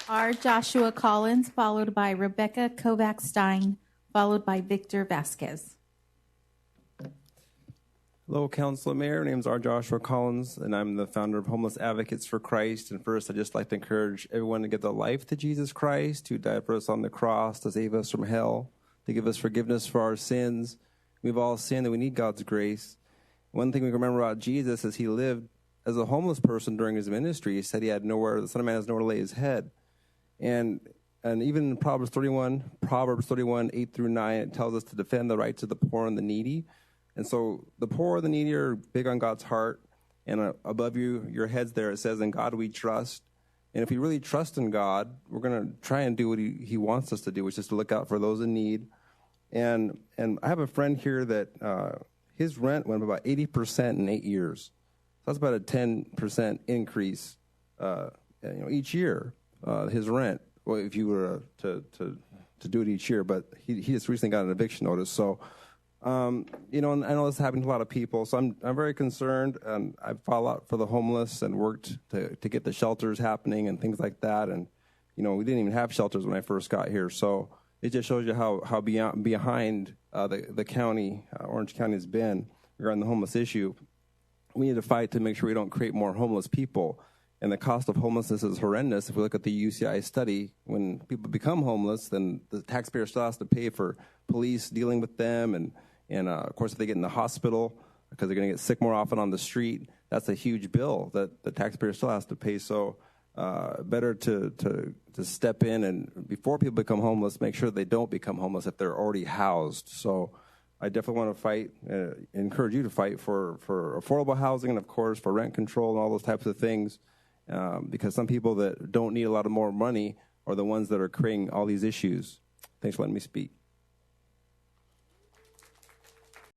R.Joshua Collins, followed by Rebecca Kovac-Stein, followed by Victor Vasquez. Hello, Council Mayor. My name is R.Joshua Collins, and I'm the founder of Homeless Advocates for Christ. And first, I'd just like to encourage everyone to give their life to Jesus Christ, who died for us on the cross to save us from hell, to give us forgiveness for our sins. We've all sinned, and we need God's grace. One thing we can remember about Jesus is he lived as a homeless person during his ministry. He said he had nowhere, the Son of Man has nowhere to lay his head. And even in Proverbs 31, 8 through 9, it tells us to defend the rights of the poor and the needy. And so the poor and the needy are big on God's heart. And above your heads there, it says, in God we trust. And if we really trust in God, we're going to try and do what he wants us to do, which is to look out for those in need. And I have a friend here that his rent went up about 80% in 8 years. So that's about a 10% increase each year, his rent. Well, if you were to do it each year, but he just recently got an eviction notice. So, and I know this happens to a lot of people. So I'm very concerned, and I fought a lot for the homeless and worked to get the shelters happening and things like that. And we didn't even have shelters when I first got here. So it just shows you how behind the county, Orange County, has been regarding the homeless issue. We need to fight to make sure we don't create more homeless people. And the cost of homelessness is horrendous. If we look at the UCI study, when people become homeless, then the taxpayer still has to pay for police dealing with them. And of course, if they get in the hospital, because they're going to get sick more often on the street, that's a huge bill that the taxpayer still has to pay. So better to step in and before people become homeless, make sure they don't become homeless if they're already housed. So I definitely want to fight, encourage you to fight for affordable housing and, of course, for rent control and all those types of things, because some people that don't need a lot of more money are the ones that are creating all these issues. Thanks for letting me speak.